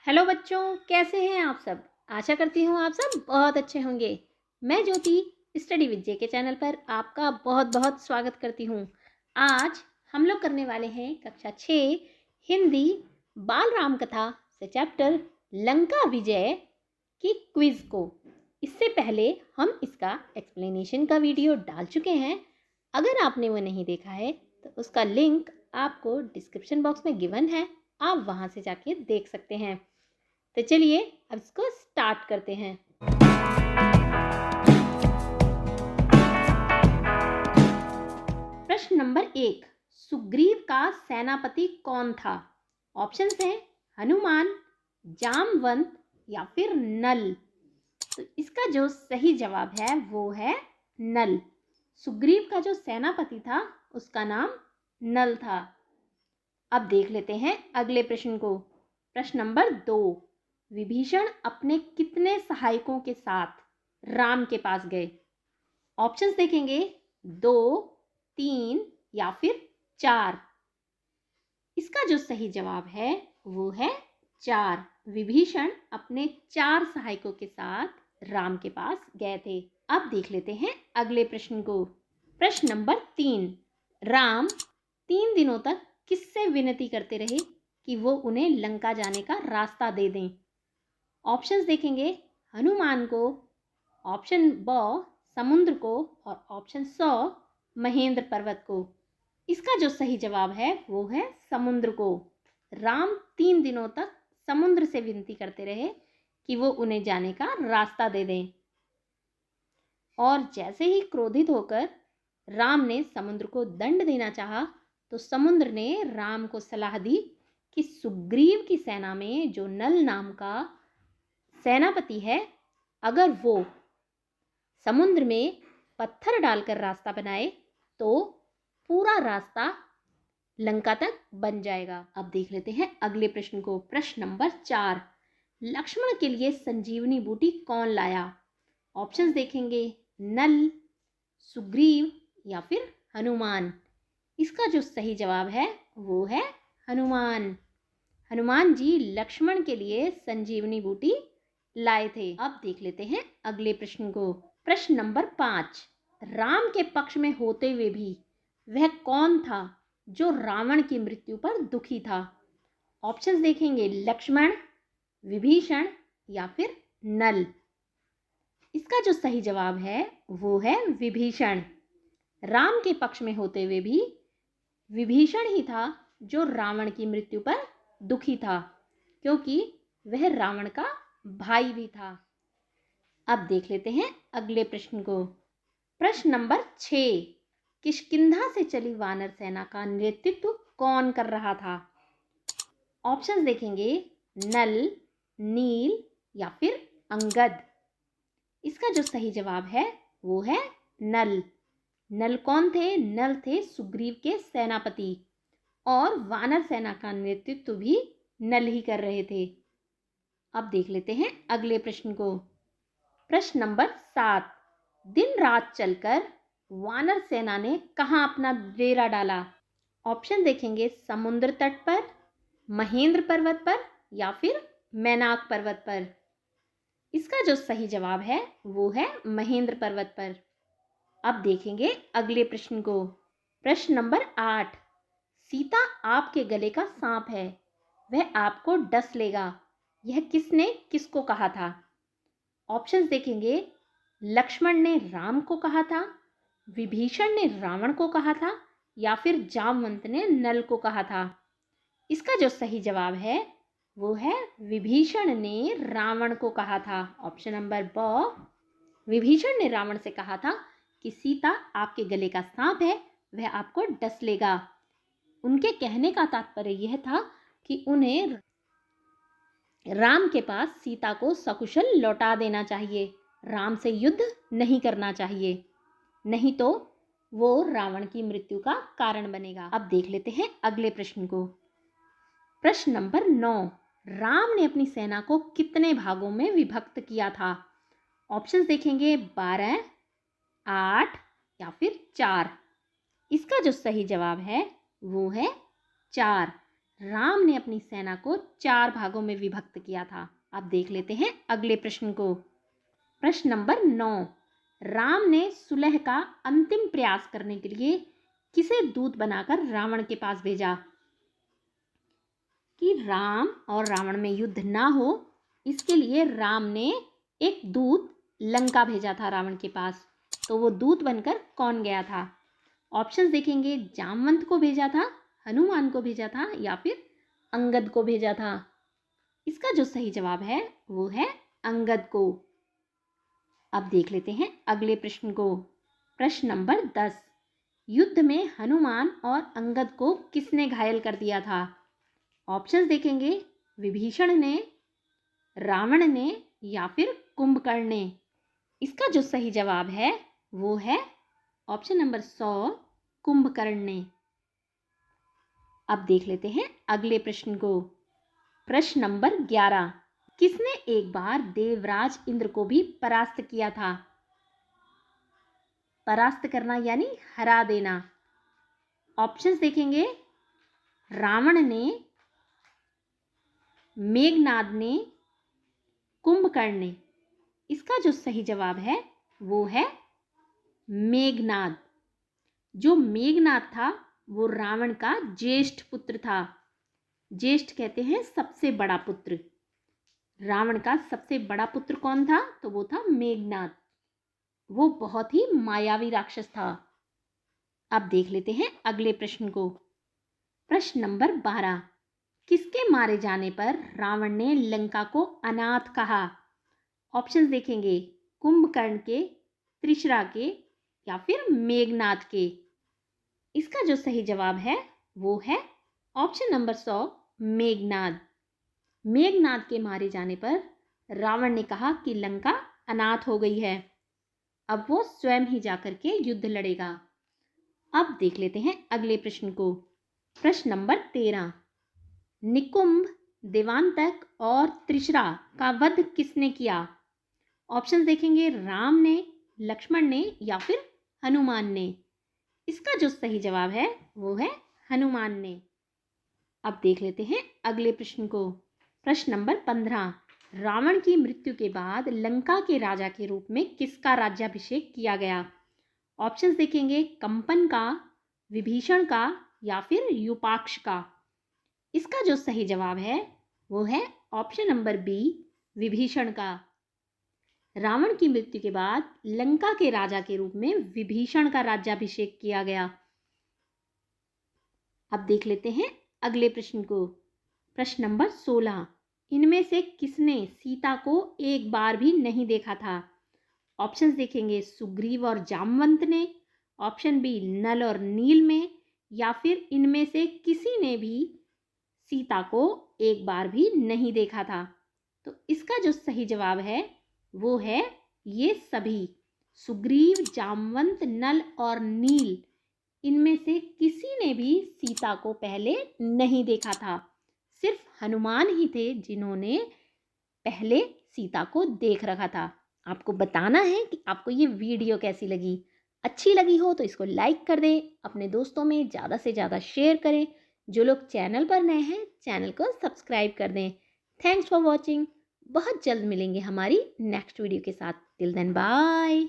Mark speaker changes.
Speaker 1: Hello बच्चों, कैसे हैं आप सब। आशा करती हूँ आप सब बहुत अच्छे होंगे। मैं ज्योति स्टडी विद जे के चैनल पर आपका बहुत बहुत स्वागत करती हूँ। आज हम लोग करने वाले हैं कक्षा 6 हिंदी बाल राम कथा से चैप्टर लंका विजय की क्विज को। इससे पहले हम इसका एक्सप्लेनेशन का वीडियो डाल चुके हैं। अगर आपने वो नहीं देखा है तो उसका लिंक आपको डिस्क्रिप्शन बॉक्स में गिवन है, आप वहाँ से जाके देख सकते हैं। तो चलिए अब इसको स्टार्ट करते हैं। प्रश्न नंबर 1, सुग्रीव का सेनापति कौन था। ऑप्शंस हैं हनुमान, जामवंत या फिर नल। तो इसका जो सही जवाब है वो है नल। सुग्रीव का जो सेनापति था उसका नाम नल था। अब देख लेते हैं अगले प्रश्न को। प्रश्न नंबर 2, विभीषण अपने कितने सहायकों के साथ राम के पास गए। ऑप्शंस देखेंगे 2, 3 या फिर 4। इसका जो सही जवाब है वो है 4। विभीषण अपने 4 सहायकों के साथ राम के पास गए थे। अब देख लेते हैं अगले प्रश्न को। प्रश्न नंबर 3, राम 3 दिनों तक किससे विनती करते रहे कि वो उन्हें लंका जाने का रास्ता दे दें। ऑप्शंस देखेंगे हनुमान को, ऑप्शन ब समुद्र को और ऑप्शन स महेंद्र पर्वत को। इसका जो सही जवाब है वो है समुद्र को। राम 3 दिनों तक समुद्र से विनती करते रहे कि वो उन्हें जाने का रास्ता दे दें। और जैसे ही क्रोधित होकर राम ने समुद्र को दंड देना चाहा तो समुद्र ने राम को सलाह दी कि सुग्रीव की सेना में जो नल नाम का सेनापति है, अगर वो समुद्र में पत्थर डालकर रास्ता बनाए तो पूरा रास्ता लंका तक बन जाएगा। अब देख लेते हैं अगले प्रश्न को। प्रश्न नंबर 4, लक्ष्मण के लिए संजीवनी बूटी कौन लाया। ऑप्शंस देखेंगे नल, सुग्रीव या फिर हनुमान। इसका जो सही जवाब है वो है हनुमान। हनुमान जी लक्ष्मण के लिए संजीवनी बूटी लाए थे। अब देख लेते हैं अगले प्रश्न को। प्रश्न नंबर 5, राम के पक्ष में होते हुए भी वह कौन था जो रावण की मृत्यु पर दुखी था। ऑप्शंस देखेंगे लक्ष्मण, विभीषण या फिर नल। इसका जो सही जवाब है वो है विभीषण। राम के पक्ष में होते हुए भी विभीषण ही था जो रावण की मृत्यु पर दुखी था, क्योंकि वह रावण का भाई भी था। अब देख लेते हैं अगले प्रश्न को। प्रश्न नंबर 6, किष्किंधा से चली वानर सेना का नेतृत्व कौन कर रहा था। ऑप्शंस देखेंगे नल, नील या फिर अंगद। इसका जो सही जवाब है वो है नल। नल कौन थे? नल थे सुग्रीव के सेनापति और वानर सेना का नेतृत्व भी नल ही कर रहे थे। अब देख लेते हैं अगले प्रश्न को। प्रश्न नंबर 7, दिन रात चलकर वानर सेना ने कहाँ अपना डेरा डाला। ऑप्शन देखेंगे समुद्र तट पर, महेंद्र पर्वत पर या फिर मैनाक पर्वत पर। इसका जो सही जवाब है वो है महेंद्र पर्वत पर। अब देखेंगे अगले प्रश्न को। प्रश्न नंबर 8, सीता आपके गले का सांप है, वह आपको डस लेगा, यह किसने किसको कहा था। ऑप्शंस देखेंगे लक्ष्मण ने राम को कहा था, विभीषण ने रावण को कहा था या फिर जामवंत ने नल को कहा था। इसका जो सही जवाब है वो है विभीषण ने रावण को कहा था। ऑप्शन नंबर ब, विभीषण ने रावण से कहा था कि सीता आपके गले का सांप है, वह आपको डस लेगा। उनके कहने का तात्पर्य यह था कि उन्हें राम के पास सीता को सकुशल लौटा देना चाहिए, राम से युद्ध नहीं करना चाहिए, नहीं तो वो रावण की मृत्यु का कारण बनेगा। अब देख लेते हैं अगले प्रश्न को। प्रश्न नंबर 9, राम ने अपनी सेना को कितने भागों में विभक्त किया था। ऑप्शंस देखेंगे 12, 8 या फिर 4। इसका जो सही जवाब है वो है 4। राम ने अपनी सेना को 4 भागों में विभक्त किया था। अब देख लेते हैं अगले प्रश्न को। प्रश्न नंबर 9, राम ने सुलह का अंतिम प्रयास करने के लिए किसे दूत बनाकर रावण के पास भेजा? कि राम और रावण में युद्ध ना हो, इसके लिए राम ने एक दूत लंका भेजा था रावण के पास। तो वो दूत बनकर कौन गया था? ऑप्शंस देखेंगे, जामवंत को भेजा था, हनुमान को भेजा था, या फिर अंगद को भेजा था। इसका जो सही जवाब है वो है अंगद को। अब देख लेते हैं अगले प्रश्न को। प्रश्न नंबर 10, युद्ध में हनुमान और अंगद को किसने घायल कर दिया था? ऑप्शंस देखेंगे, विभीषण ने, रावण ने, या फिर कुंभकर्ण ने। इसका जो सही जवाब है वो है ऑप्शन नंबर 100, कुंभकर्ण ने। अब देख लेते हैं अगले प्रश्न को। प्रश्न नंबर 11, किसने एक बार देवराज इंद्र को भी परास्त किया था? परास्त करना यानी हरा देना। ऑप्शंस देखेंगे, रावण ने, मेघनाद ने, कुंभकर्ण ने। इसका जो सही जवाब है वो है मेघनाद। जो मेघनाद था वो रावण का ज्येष्ठ पुत्र था। ज्येष्ठ कहते हैं सबसे बड़ा पुत्र। रावण का सबसे बड़ा पुत्र कौन था? तो वो था मेघनाद। वो बहुत ही मायावी राक्षस था। अब देख लेते हैं अगले प्रश्न को। प्रश्न नंबर 12, किसके मारे जाने पर रावण ने लंका को अनाथ कहा? ऑप्शंस देखेंगे, कुंभकर्ण के, त्रिशरा के, या फिर मेघनाद के। इसका जो सही जवाब है वो है ऑप्शन नंबर 100, मेघनाद। मेघनाद के मारे जाने पर रावण ने कहा कि लंका अनाथ हो गई है, अब वो स्वयं ही जाकर के युद्ध लड़ेगा। अब देख लेते हैं अगले प्रश्न को। प्रश्न नंबर 13, निकुंभ, देवांतक और त्रिशरा का वध किसने किया? ऑप्शन देखेंगे, राम ने, लक्ष्मण ने, या फिर हनुमान ने। इसका जो सही जवाब है वो है हनुमान ने। अब देख लेते हैं अगले प्रश्न को। प्रश्न नंबर 15, रावण की मृत्यु के बाद लंका के राजा के रूप में किसका राज्याभिषेक किया गया? ऑप्शंस देखेंगे, कंपन का, विभीषण का, या फिर यूपाक्ष का। इसका जो सही जवाब है वो है ऑप्शन नंबर बी, विभीषण का। रावण की मृत्यु के बाद लंका के राजा के रूप में विभीषण का राज्याभिषेक किया गया। अब देख लेते हैं अगले प्रश्न को। प्रश्न नंबर 16, इनमें से किसने सीता को एक बार भी नहीं देखा था? ऑप्शंस देखेंगे, सुग्रीव और जामवंत ने, ऑप्शन बी, नल और नील में, या फिर इनमें से किसी ने भी सीता को एक बार भी नहीं देखा था। तो इसका जो सही जवाब है वो है ये सभी, सुग्रीव, जामवंत, नल और नील। इनमें से किसी ने भी सीता को पहले नहीं देखा था। सिर्फ हनुमान ही थे जिन्होंने पहले सीता को देख रखा था। आपको बताना है कि आपको ये वीडियो कैसी लगी। अच्छी लगी हो तो इसको लाइक कर दें, अपने दोस्तों में ज़्यादा से ज़्यादा शेयर करें। जो लोग चैनल पर नए हैं चैनल को सब्सक्राइब कर दें। Thanks for watching. बहुत जल्द मिलेंगे हमारी नेक्स्ट वीडियो के साथ। Till then bye.